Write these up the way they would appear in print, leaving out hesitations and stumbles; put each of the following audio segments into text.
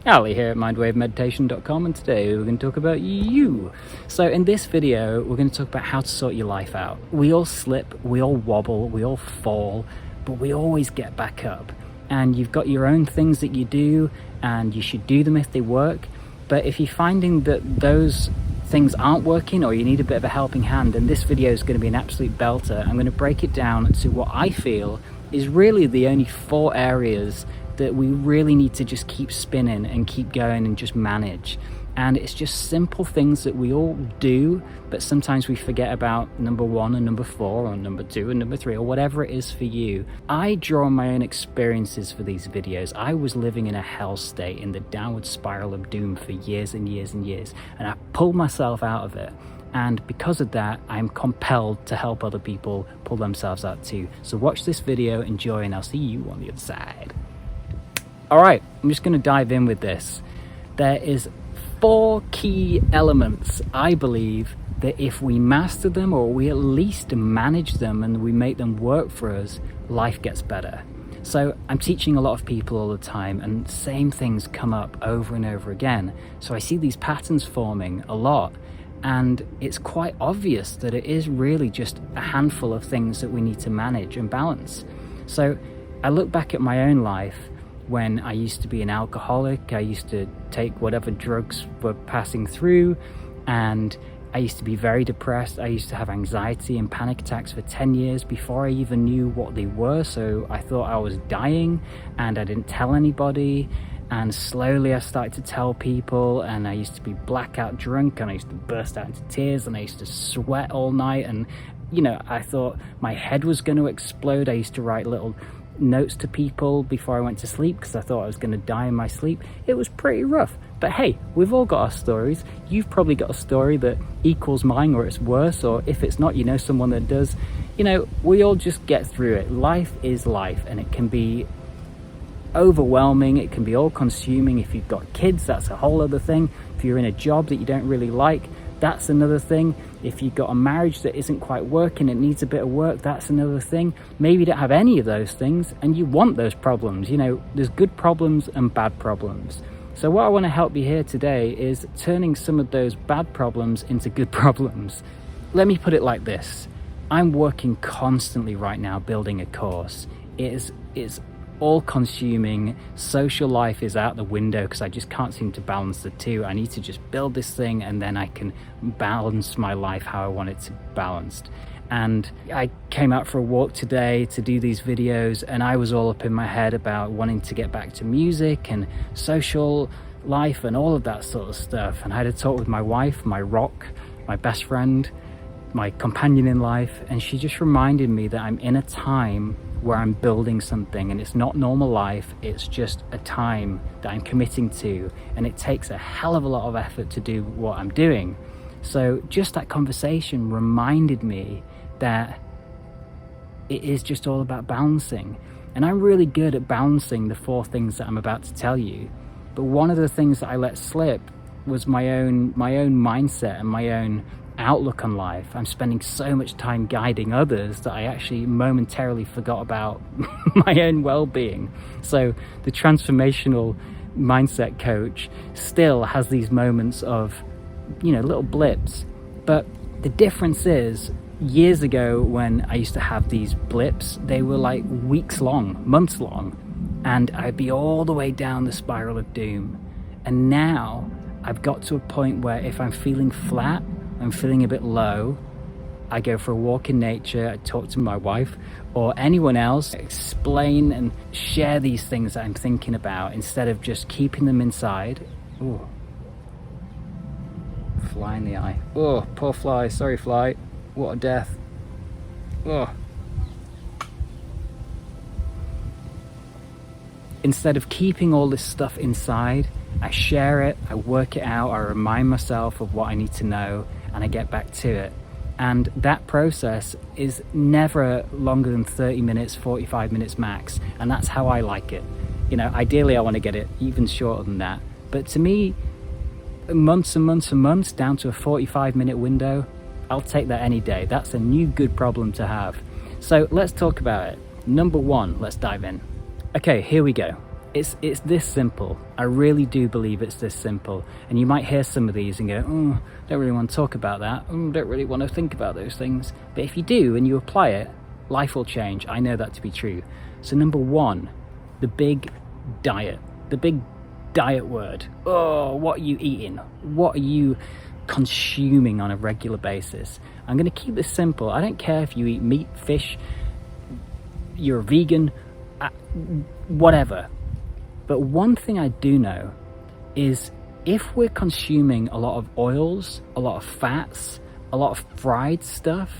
Ali here at mindwavemeditation.com, and today we're going to talk about you. So in this video, we're going to talk about how to sort your life out. We all slip, we all wobble, we all fall, but we always get back up. And you've got your own things that you do, and you should do them if they work. But if you're finding that those things aren't working, or you need a bit of a helping hand, then this video is going to be an absolute belter. I'm going to break it down to what I feel is really the only 4 areas that we really need to just keep spinning and keep going and just manage. And it's just simple things that we all do, but sometimes we forget about number 1 and number 4 or number 2 and number 3 or whatever it is for you. I draw on my own experiences for these videos. I was living in a hell state, in the downward spiral of doom for years and years and years, and I pulled myself out of it. And because of that, I'm compelled to help other people pull themselves out too. So watch this video, enjoy, and I'll see you on the other side. All right, I'm just going to dive in with this. There is 4 key elements, I believe, that if we master them, or we at least manage them and we make them work for us, life gets better. So I'm teaching a lot of people all the time, and same things come up over and over again. So I see these patterns forming a lot, and it's quite obvious that it is really just a handful of things that we need to manage and balance. So I look back at my own life when I used to be an alcoholic. I used to take whatever drugs were passing through, and I used to be very depressed. I used to have anxiety and panic attacks for 10 years before I even knew what they were. So I thought I was dying, and I didn't tell anybody. And slowly I started to tell people, and I used to be blackout drunk, and I used to burst out into tears, and I used to sweat all night. And, you know, I thought my head was going to explode. I used to write little notes to people before I went to sleep because I thought I was going to die in my sleep. It was pretty rough. But hey, we've all got our stories. You've probably got a story that equals mine, or it's worse, or if it's not, you know someone that does. You know, we all just get through it. Life is life, and it can be overwhelming. It can be all consuming. If you've got kids, that's a whole other thing. If you're in a job that you don't really like, that's another thing. If you've got a marriage that isn't quite working, it needs a bit of work, that's another thing. Maybe you don't have any of those things and you want those problems. You know, there's good problems and bad problems. So what I want to help you here today is turning some of those bad problems into good problems. Let me put it like this. I'm working constantly right now building a course. It's all consuming. Social life is out the window because I just can't seem to balance the two. I need to just build this thing, and then I can balance my life how I want it to be balanced. And I came out for a walk today to do these videos, and I was all up in my head about wanting to get back to music and social life and all of that sort of stuff. And I had a talk with my wife, my rock, my best friend, my companion in life, and she just reminded me that I'm in a time where I'm building something, and it's not normal life, it's just a time that I'm committing to, and it takes a hell of a lot of effort to do what I'm doing. So just that conversation reminded me that it is just all about balancing, and I'm really good at balancing the 4 things that I'm about to tell you. But one of the things that I let slip was my own mindset and my own outlook on life. I'm spending so much time guiding others that I actually momentarily forgot about my own well-being. So the transformational mindset coach still has these moments of, you know, little blips. But the difference is, years ago when I used to have these blips, they were like weeks long, months long, and I'd be all the way down the spiral of doom. And now I've got to a point where if I'm feeling flat, I'm feeling a bit low, I go for a walk in nature, I talk to my wife or anyone else, explain and share these things that I'm thinking about instead of just keeping them inside. Ooh. Fly in the eye. Oh, poor fly. Sorry, fly. What a death. Oh. Instead of keeping all this stuff inside, I share it, I work it out, I remind myself of what I need to know, and I get back to it. And that process is never longer than 30 minutes, 45 minutes max. And that's how I like it. You know, ideally I want to get it even shorter than that. But to me, months and months and months down to a 45-minute window, I'll take that any day. That's a new good problem to have. So let's talk about it. Number 1, let's dive in. Okay, here we go. It's this simple. I really do believe it's this simple. And you might hear some of these and go, oh, don't really want to talk about that. Oh, don't really want to think about those things. But if you do and you apply it, life will change. I know that to be true. So number one, the big diet. The big diet word. Oh, what are you eating? What are you consuming on a regular basis? I'm going to keep this simple. I don't care if you eat meat, fish, you're a vegan, whatever. But one thing I do know is if we're consuming a lot of oils, a lot of fats, a lot of fried stuff,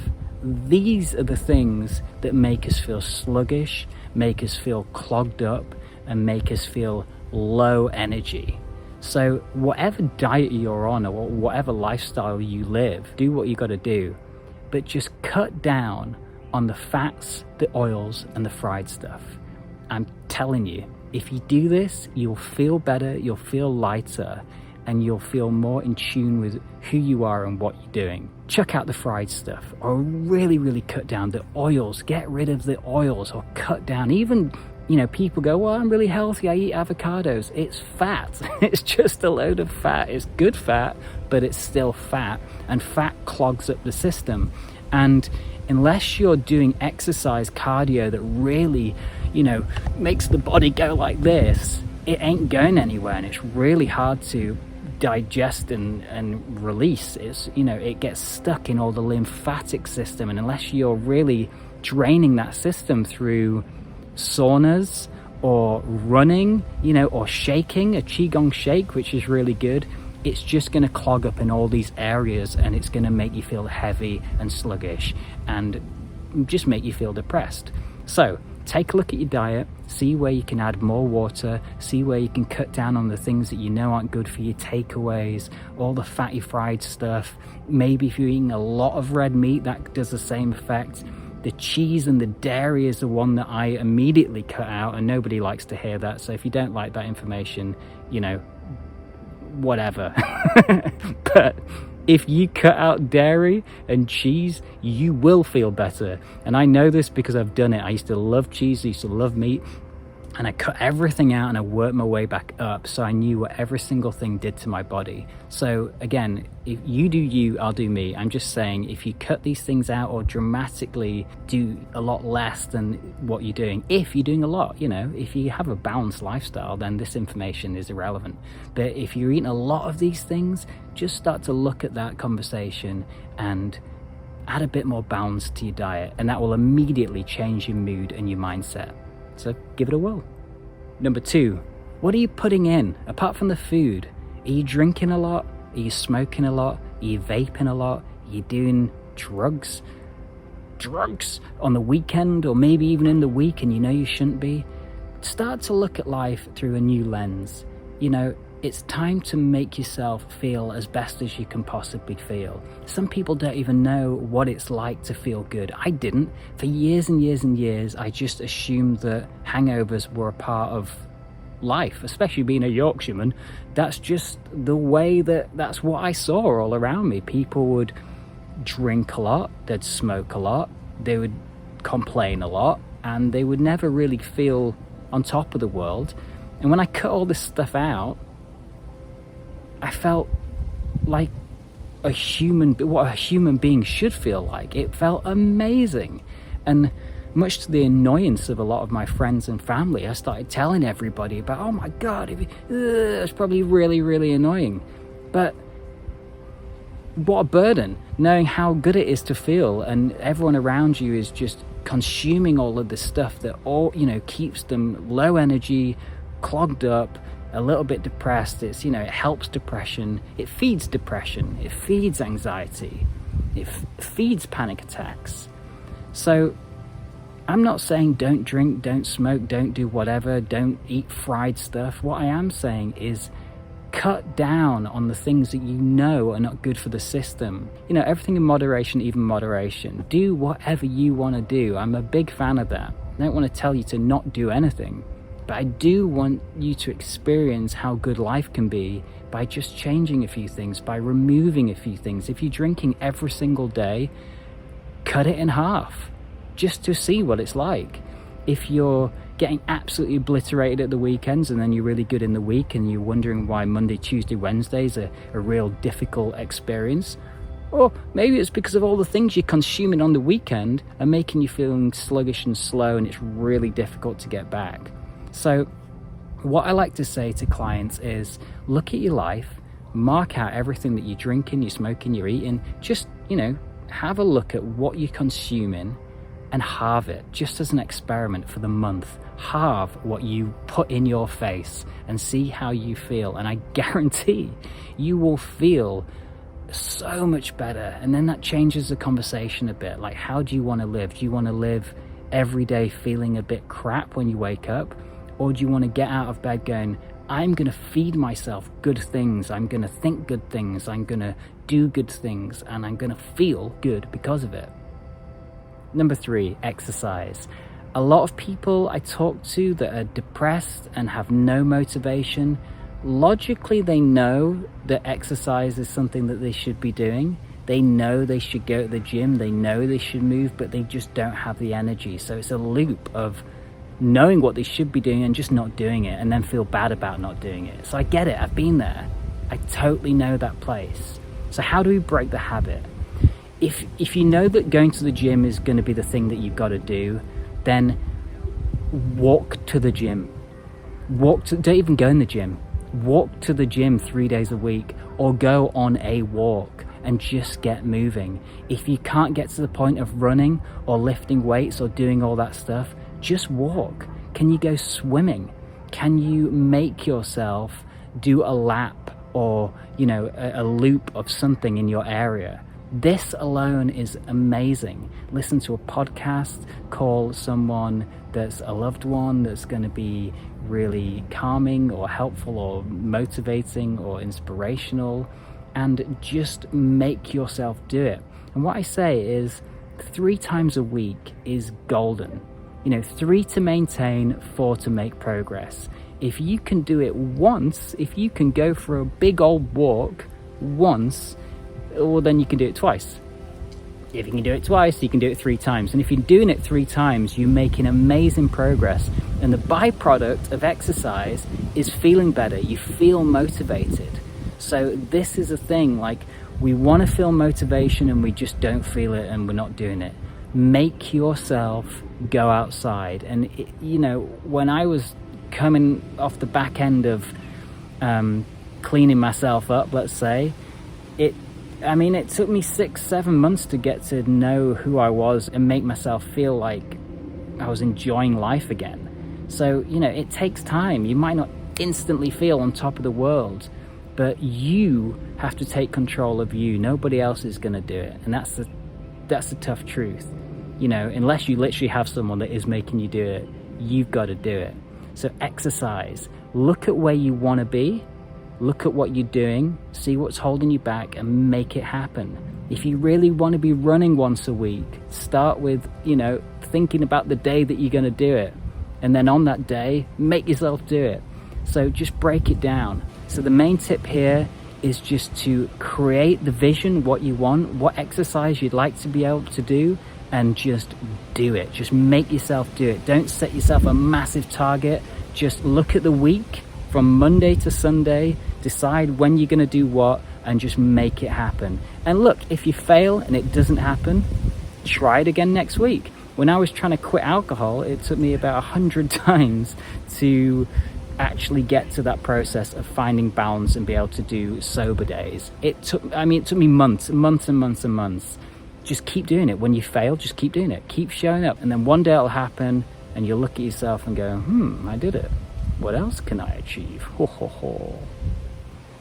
these are the things that make us feel sluggish, make us feel clogged up, and make us feel low energy. So whatever diet you're on or whatever lifestyle you live, do what you got to do, but just cut down on the fats, the oils, and the fried stuff. I'm telling you, if you do this, you'll feel better, you'll feel lighter, and you'll feel more in tune with who you are and what you're doing. Chuck out the fried stuff, or really cut down the oils. Get rid of the oils, or cut down. Even, people go, well, I'm really healthy, I eat avocados. It's fat. It's just a load of fat. It's good fat, but it's still fat, and fat clogs up the system. And unless you're doing exercise, cardio that really, makes the body go like this, it ain't going anywhere, and it's really hard to digest and release. It gets stuck in all the lymphatic system, and unless you're really draining that system through saunas or running, or shaking, a qigong shake, which is really good, it's just going to clog up in all these areas, and it's going to make you feel heavy and sluggish and just make you feel depressed. So take a look at your diet, see where you can add more water, see where you can cut down on the things that you know aren't good for you, takeaways, all the fatty fried stuff. Maybe if you're eating a lot of red meat, that does the same effect. The cheese and the dairy is the one that I immediately cut out, and nobody likes to hear that. So if you don't like that information, whatever. But if you cut out dairy and cheese, you will feel better. And I know this because I've done it. I used to love cheese, I used to love meat, and I cut everything out and I worked my way back up, so I knew what every single thing did to my body. So again, if you do you, I'll do me. I'm just saying, if you cut these things out or dramatically do a lot less than what you're doing, if you're doing a lot, if you have a balanced lifestyle, then this information is irrelevant. But if you're eating a lot of these things, just start to look at that conversation and add a bit more balance to your diet, and that will immediately change your mood and your mindset. So give it a whirl. Number two, what are you putting in apart from the food? Are you drinking a lot? Are you smoking a lot? Are you vaping a lot? Are you doing drugs on the weekend, or maybe even in the week, and you shouldn't be? Start to look at life through a new lens. It's time to make yourself feel as best as you can possibly feel. Some people don't even know what it's like to feel good. I didn't. For years and years and years, I just assumed that hangovers were a part of life, especially being a Yorkshireman. That's just the way that's what I saw all around me. People would drink a lot, they'd smoke a lot, they would complain a lot, and they would never really feel on top of the world. And when I cut all this stuff out, I felt like what a human being should feel like. It felt amazing. And much to the annoyance of a lot of my friends and family, I started telling everybody about, oh my God, it's probably really, really annoying. But what a burden, knowing how good it is to feel, and everyone around you is just consuming all of this stuff that keeps them low energy, clogged up, a little bit depressed. It helps depression, it feeds anxiety, it feeds panic attacks. So I'm not saying don't drink, don't smoke, don't do whatever, don't eat fried stuff. What I am saying is cut down on the things that are not good for the system. Everything in moderation, even moderation. Do whatever you want to do. I'm a big fan of that. I don't want to tell you to not do anything, but I do want you to experience how good life can be by just changing a few things, by removing a few things. If you're drinking every single day, cut it in half just to see what it's like. If you're getting absolutely obliterated at the weekends, and then you're really good in the week and you're wondering why Monday, Tuesday, Wednesdays are a real difficult experience. Or maybe it's because of all the things you're consuming on the weekend are making you feeling sluggish and slow, and it's really difficult to get back. So what I like to say to clients is, look at your life, mark out everything that you're drinking, you're smoking, you're eating. Just, have a look at what you're consuming and halve it, just as an experiment for the month. Halve what you put in your face and see how you feel. And I guarantee you will feel so much better. And then that changes the conversation a bit. Like, how do you want to live? Do you want to live every day feeling a bit crap when you wake up? Or do you want to get out of bed going, I'm going to feed myself good things, I'm going to think good things, I'm going to do good things, and I'm going to feel good because of it? Number 3, exercise. A lot of people I talk to that are depressed and have no motivation, logically they know that exercise is something that they should be doing. They know they should go to the gym, they know they should move, but they just don't have the energy. So it's a loop of knowing what they should be doing and just not doing it, and then feel bad about not doing it. So I get it, I've been there. I totally know that place. So how do we break the habit? If you know that going to the gym is going to be the thing that you've got to do, then walk to the gym. Don't even go in the gym. Walk to the gym 3 days a week, or go on a walk and just get moving. If you can't get to the point of running or lifting weights or doing all that stuff, just walk. Can you go swimming? Can you make yourself do a lap or, a loop of something in your area? This alone is amazing. Listen to a podcast, call someone that's a loved one that's going to be really calming or helpful or motivating or inspirational, and just make yourself do it. And what I say is 3 times a week is golden. 3 to maintain, 4 to make progress. If you can do it once, if you can go for a big old walk once, well, then you can do it twice. If you can do it twice, you can do it 3 times. And if you're doing it 3 times, you're making amazing progress. And the byproduct of exercise is feeling better. You feel motivated. So this is a thing, like, we want to feel motivation and we just don't feel it and we're not doing it. Make yourself go outside. And when I was coming off the back end of cleaning myself up, let's say, it took me 6-7 months to get to know who I was and make myself feel like I was enjoying life again. So it takes time. You might not instantly feel on top of the world, but you have to take control of you. Nobody else is going to do it. And that's the tough truth. Unless you literally have someone that is making you do it, you've got to do it. So exercise. Look at where you want to be. Look at what you're doing. See what's holding you back and make it happen. If you really want to be running once a week, start with, thinking about the day that you're going to do it. And then on that day, make yourself do it. So just break it down. So the main tip here is just to create the vision, what you want, what exercise you'd like to be able to do, and just do it. Just make yourself do it. Don't set yourself a massive target. Just look at the week from Monday to Sunday, decide when you're going to do what, and just make it happen. And look, if you fail and it doesn't happen, try it again next week. When I was trying to quit alcohol, it took me about 100 times to actually get to that process of finding balance and be able to do sober days. It took me months. Just keep doing it. When you fail, just keep doing it. Keep showing up. And then one day it'll happen and you'll look at yourself and go, I did it. What else can I achieve? Ho, ho, ho.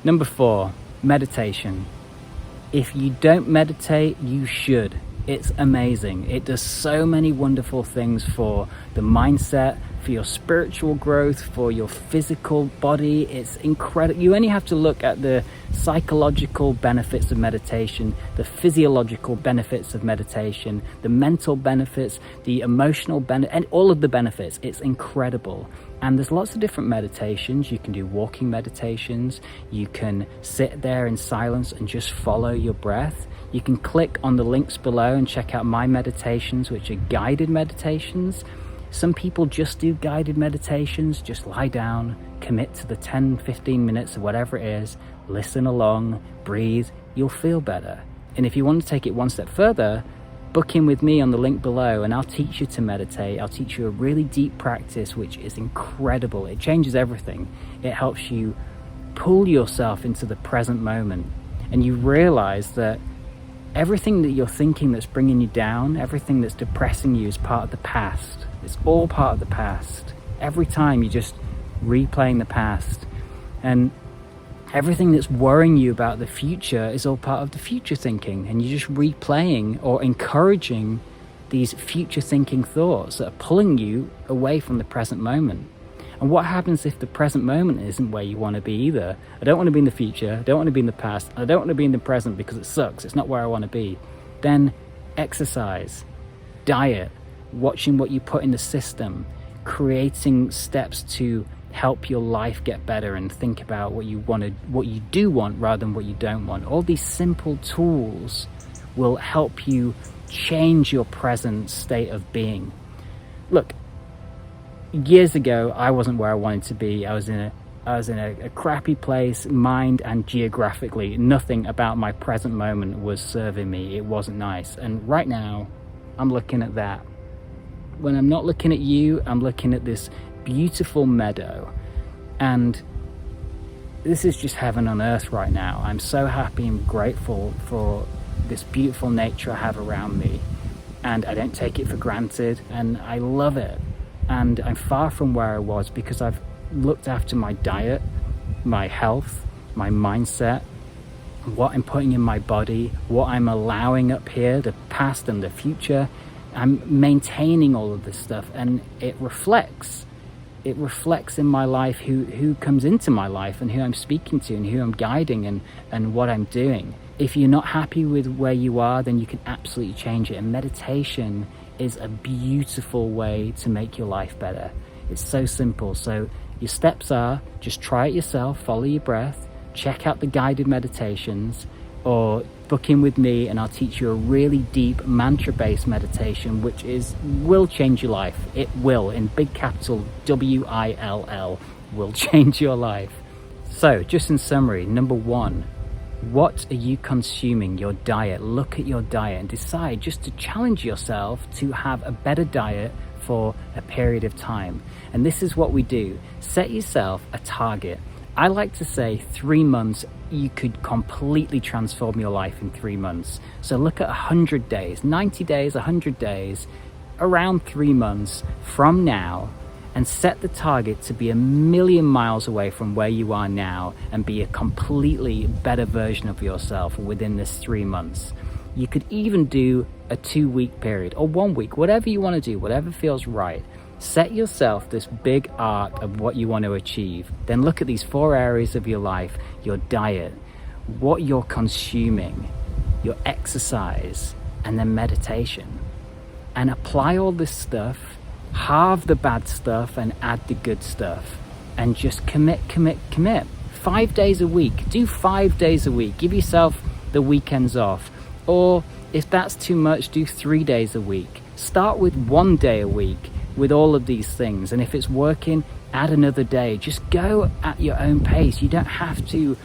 Number 4, meditation. If you don't meditate, you should. It's amazing. It does so many wonderful things for the mindset, for your spiritual growth, for your physical body. It's incredible. You only have to look at the psychological benefits of meditation, the physiological benefits of meditation, the mental benefits, the emotional benefits, and all of the benefits. It's incredible. And there's lots of different meditations. You can do walking meditations. You can sit there in silence and just follow your breath. You can click on the links below and check out my meditations, which are guided meditations. Some people just do guided meditations, just lie down, commit to the 10-15 minutes or whatever it is, listen along, breathe, you'll feel better. And if you want to take it one step further, book in with me on the link below and I'll teach you to meditate. I'll teach you a really deep practice which is incredible. It changes everything. It helps you pull yourself into the present moment, and you realize that everything that you're thinking that's bringing you down, everything that's depressing you is part of the past. It's all part of the past. Every time you're just replaying the past, and everything that's worrying you about the future is all part of the future thinking, and you're just replaying or encouraging these future thinking thoughts that are pulling you away from the present moment. And what happens if the present moment isn't where you want to be either? I don't want to be in the future, I don't want to be in the past, I don't want to be in the present because it sucks, it's not where I want to be. Then exercise, diet, watching what you put in the system, creating steps to help your life get better, and think about what you do want rather than what you don't want. All these simple tools will help you change your present state of being. Look, years ago, I wasn't where I wanted to be. I was in a crappy place, mind and geographically. Nothing about my present moment was serving me. It wasn't nice. And right now, I'm looking at that. When I'm not looking at you, I'm looking at this beautiful meadow. And this is just heaven on earth right now. I'm so happy and grateful for this beautiful nature I have around me. And I don't take it for granted. And I love it. And I'm far from where I was because I've looked after my diet, my health, my mindset, what I'm putting in my body, what I'm allowing up here, the past and the future. I'm maintaining all of this stuff, and it reflects in my life who comes into my life and who I'm speaking to and who I'm guiding and what I'm doing. If you're not happy with where you are, then you can absolutely change it. And meditation is a beautiful way to make your life better. It's so simple. So your steps are, just try it yourself, follow your breath, check out the guided meditations, or book in with me and I'll teach you a really deep mantra-based meditation which will change your life. It will, in big capital WILL, will change your life. So just in summary, number one, what are you consuming? Your diet. Look at your diet and decide just to challenge yourself to have a better diet for a period of time. And this is what we do. Set yourself a target. I like to say 3 months, you could completely transform your life in 3 months. So look at 100 days, 90 days, 100 days, around 3 months from now, and set the target to be 1,000,000 miles away from where you are now and be a completely better version of yourself within this 3 months. You could even do a 2-week period or 1 week, whatever you want to do, whatever feels right. Set yourself this big arc of what you want to achieve. Then look at these 4 areas of your life: your diet, what you're consuming, your exercise, and then meditation. And apply all this stuff, halve the bad stuff and add the good stuff, and just commit. 5 days a week. Do 5 days a week. Give yourself the weekends off. Or if that's too much, do 3 days a week. Start with 1 day a week with all of these things, and if it's working, add another day. Just go at your own pace. You don't have to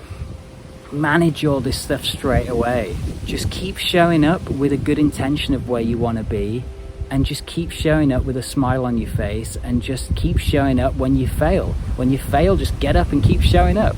manage all this stuff straight away. Just keep showing up with a good intention of where you want to be, and just keep showing up with a smile on your face, and just keep showing up when you fail. When you fail, just get up and keep showing up.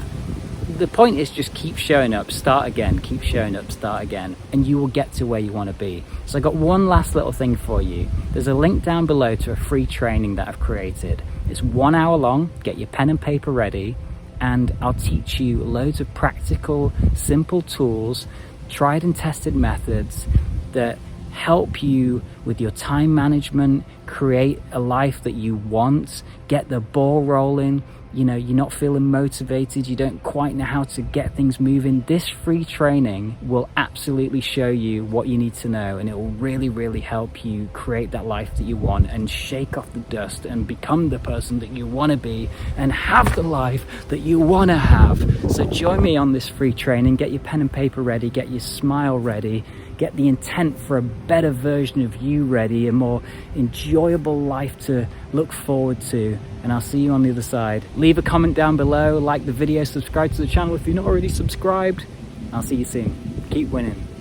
The point is just keep showing up, start again, keep showing up, start again, and you will get to where you want to be. So I got one last little thing for you. There's a link down below to a free training that I've created. It's 1 hour long. Get your pen and paper ready, and I'll teach you loads of practical, simple tools, tried and tested methods that help you with your time management, create a life that you want, get the ball rolling. You know, you're not feeling motivated, you don't quite know how to get things moving. This free training will absolutely show you what you need to know, and it will really, really help you create that life that you want and shake off the dust and become the person that you want to be and have the life that you want to have. So join me on this free training. Get your pen and paper ready, get your smile ready, get the intent for a better version of you ready, a more enjoyable life to look forward to. And I'll see you on the other side. Leave a comment down below, like the video, subscribe to the channel if you're not already subscribed. I'll see you soon. Keep winning.